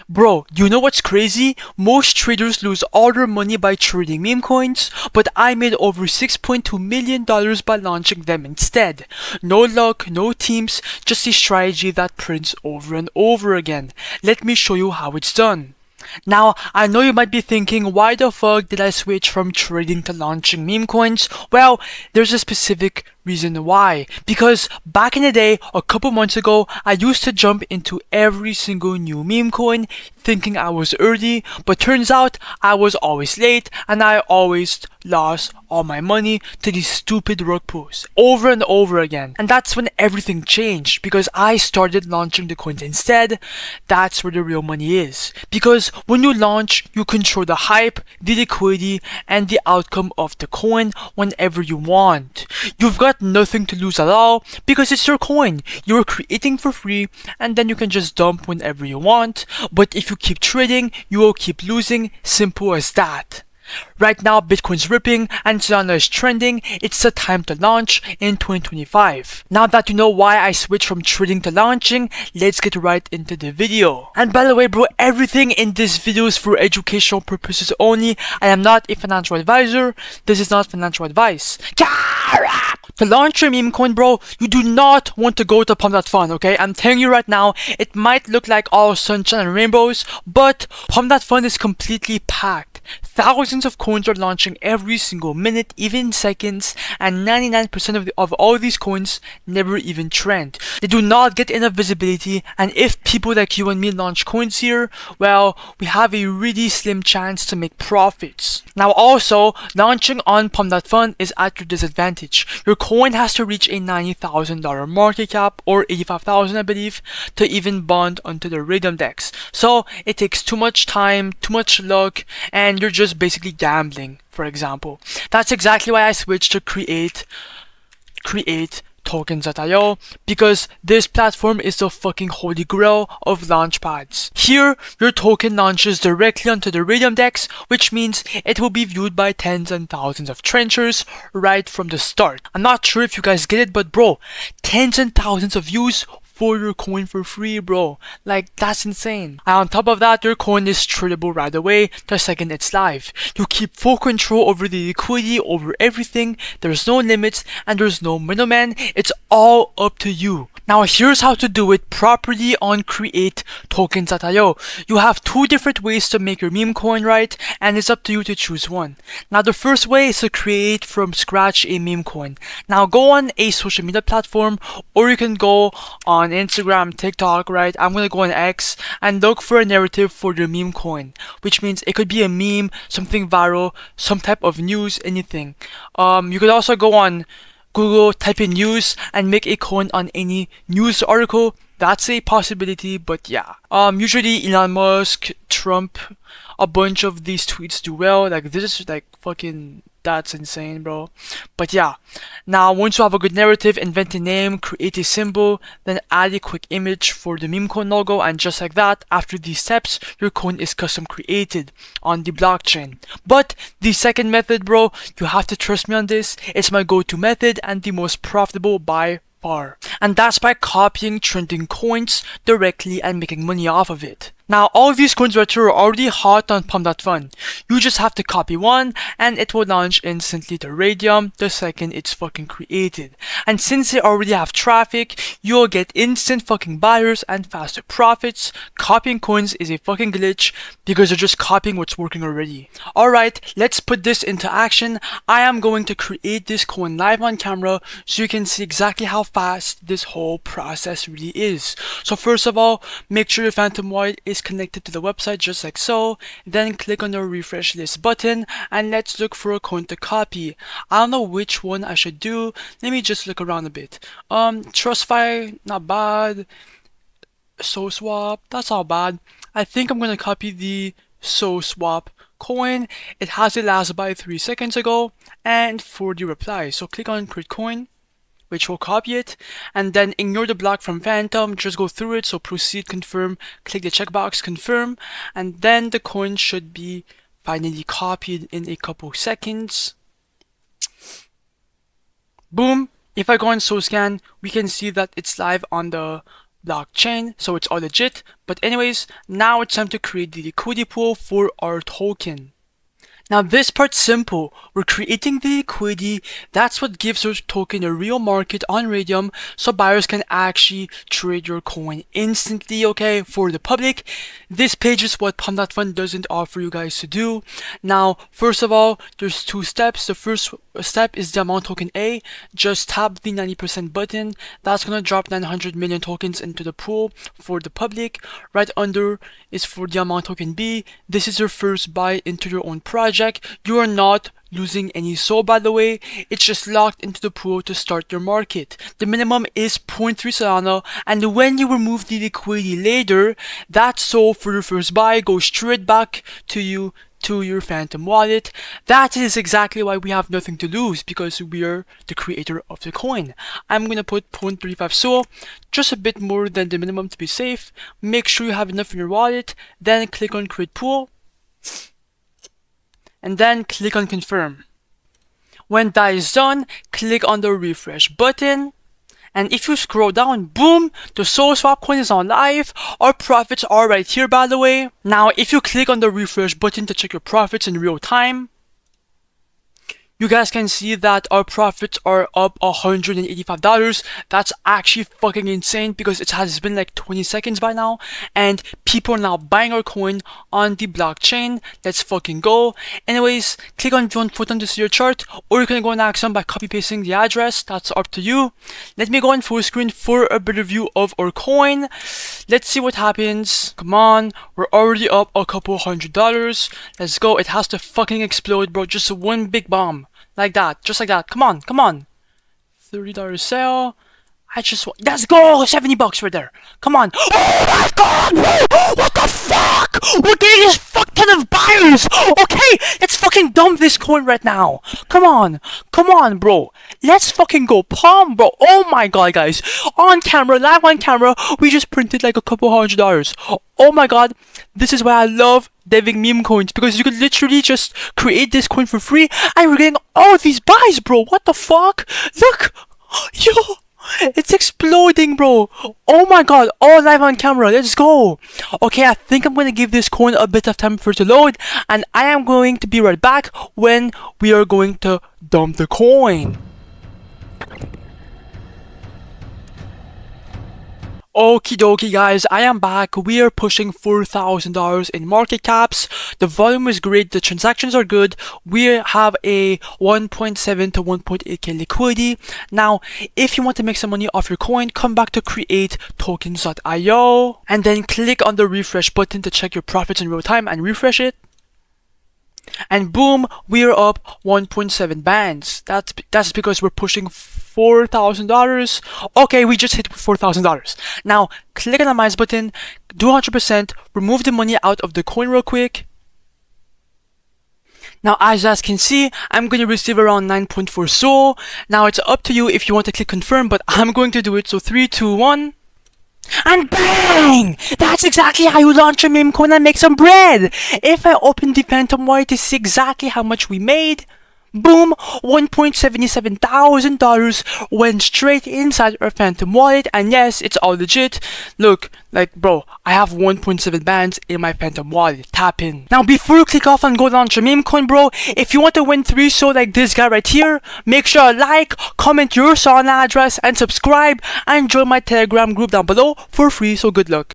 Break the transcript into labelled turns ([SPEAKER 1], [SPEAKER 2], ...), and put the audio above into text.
[SPEAKER 1] Bro, you know what's crazy? Most traders lose all their money by trading meme coins, but I made over $6.2 million by launching them instead. No luck, no teams, just a strategy that prints over and over again. Let me show you how it's done. Now, I know you might be thinking, why the fuck did I switch from trading to launching meme coins? Well, there's a specific reason why. Because back in the day, a couple months ago, I used to jump into every single new meme coin thinking I was early, but turns out I was always late and I always lost all my money to these stupid rug pulls over and over again. And that's when everything changed, because I started launching the coins instead. That's where the real money is. Because when you launch, you control the hype, the liquidity, and the outcome of the coin whenever you want. You've got nothing to lose at all because it's your coin. You're creating for free and then you can just dump whenever you want. But if you keep trading, you will keep losing. Simple as that. Right now, Bitcoin's ripping and Solana is trending. It's the time to launch in 2025. Now that you know why I switched from trading to launching, let's get right into the video. And by the way, bro, everything in this video is for educational purposes only. I am not a financial advisor. This is not financial advice. To launch your meme coin, bro, you do not want to go to Pump.fun, okay? I'm telling you right now, it might look like all sunshine and rainbows, but Pump.fun is completely packed. Thousands of coins are launching every single minute, even seconds, and 99% of all these coins never even trend. They do not get enough visibility, and if people like you and me launch coins here, well, we have a really slim chance to make profits. Now also, launching on Pump.fun is at your disadvantage. Your coin has to reach a $90,000 market cap, or 85,000 I believe, to even bond onto the Radium Dex. So it takes too much time, too much luck, and you're just basically gambling, for example. That's exactly why I switched to create token.Io, because this platform is the fucking holy grail of launch pads. Here, your token launches directly onto the Radium Dex, which means it will be viewed by tens and thousands of trenchers right from the start. I'm not sure if you guys get it, but bro, tens and thousands of views for your coin for free, bro. Like, that's insane. And on top of that, your coin is tradable right away the second it's live. You keep full control over the liquidity, over everything. There's no limits and there's no middleman. It's all up to you. Now here's how to do it properly on create token.Io. You have two different ways to make your meme coin, right? And it's up to you to choose one. Now the first way is to create from scratch a meme coin. Now go on a social media platform, or you can go on Instagram, TikTok, right? I'm gonna go on X and look for a narrative for your meme coin, which means it could be a meme, something viral, some type of news, anything. You could also go on Google, type in news, and make a coin on any news article. That's a possibility, but yeah. Usually Elon Musk, Trump, a bunch of these tweets do well. Like, this is like fucking, that's insane, bro. But yeah, now once you have a good narrative, invent a name, create a symbol, then add a quick image for the meme coin logo, and just like that, after these steps, your coin is custom created on the blockchain. But the second method, bro, you have to trust me on this. It's my go-to method and the most profitable by far. And that's by copying trending coins directly and making money off of it. Now, all of these coins right here are already hot on Pump.fun. You just have to copy one, and it will launch instantly to Radium the second it's fucking created. And since they already have traffic, you'll get instant fucking buyers and faster profits. Copying coins is a fucking glitch because you're just copying what's working already. Alright, let's put this into action. I am going to create this coin live on camera so you can see exactly how fast this whole process really is. So first of all, make sure your Phantom Wallet is connected to the website just like so. Then click on the refresh list button and let's look for a coin to copy. I don't know which one I should do. Let me just look around a bit. TrustFi, not bad. SoSwap, that's not bad. I think I'm gonna copy the SoSwap coin. It has a last buy 3 seconds ago and 40 replies. So click on create coin, which will copy it, and then ignore the block from Phantom, just go through it. So proceed, confirm, click the checkbox, confirm, and then the coin should be finally copied in a couple seconds. Boom. If I go on SoScan, we can see that it's live on the blockchain, so it's all legit. But anyways, now it's time to create the liquidity pool for our token. Now this part's simple. We're creating the liquidity. That's what gives our token a real market on Radium, so buyers can actually trade your coin instantly, okay, for the public. This page is what Pump.fun doesn't offer you guys to do. Now, first of all, there's two steps. The first step is the amount token A. Just tap the 90% button. That's gonna drop 900 million tokens into the pool for the public. Right under is for the amount token B. This is your first buy into your own project. You are not losing any SOL, by the way. It's just locked into the pool to start your market. The minimum is 0.3 Solana, and when you remove the liquidity later, that SOL for your first buy goes straight back to you to your Phantom wallet. That is exactly why we have nothing to lose, because we are the creator of the coin. I'm gonna put 0.35 SOL, just a bit more than the minimum to be safe. Make sure you have enough in your wallet, then click on create pool, and then click on confirm. When that is done, click on the refresh button, and if you scroll down, boom, the Soul Swap coin is on live. Our profits are right here, by the way. Now, if you click on the refresh button to check your profits in real time, you guys can see that our profits are up $185. That's actually fucking insane, because it has been like 20 seconds by now, and people are now buying our coin on the blockchain. Let's fucking go. Anyways, click on John Photon to see your chart, or you can go and ask them by copy pasting the address. That's up to you. Let me go on full screen for a better view of our coin. Let's see what happens. Come on, we're already up a couple $100. Let's go. It has to fucking explode, bro. Just one big bomb. Like that, just like that. Come on, come on. $30 sale. I just want, let's go, $70 right there. Come on. Oh my god, bro! What the fuck? We're getting this fuck ton of buyers. Okay, let's fucking dump this coin right now. Come on, bro. Let's fucking go, palm, bro. Oh my god, guys, on camera, live on camera, we just printed like a couple $100. Oh my god, this is why I love deving meme coins, because you could literally just create this coin for free and we're getting all these buys, bro. What the fuck? Look, yo. It's exploding, bro. Oh my god, all live on camera. Let's go. Okay, I think I'm going to give this coin a bit of time for it to load, and I am going to be right back when we are going to dump the coin. Okie dokie, guys, I am back. We are pushing $4,000 in market caps. The volume is great. The transactions are good. We have a 1.7 to 1.8k liquidity. Now, if you want to make some money off your coin, come back to create tokens.io and then click on the refresh button to check your profits in real time and refresh it. And boom, we are up 1.7 bands. That's because we're pushing $4,000. Okay, we just hit $4,000. Now, click on the minus button, do 100%, remove the money out of the coin real quick. Now, as you guys can see, I'm going to receive around 9.4 SOL. Now, it's up to you if you want to click confirm, but I'm going to do it. So 3, 2, 1. And bang! That's exactly how you launch a meme coin and make some bread! If I open the Phantom wallet to see exactly how much we made, boom, $1.77 thousand went straight inside our Phantom wallet, and yes, it's all legit. Look, like, bro, I have 1.7 bands in my Phantom wallet. Tap in. Now, before you click off and go launch a meme coin, bro, if you want to win 3 SOL like this guy right here, make sure to like, comment your Solana address, and subscribe, and join my Telegram group down below for free, so good luck.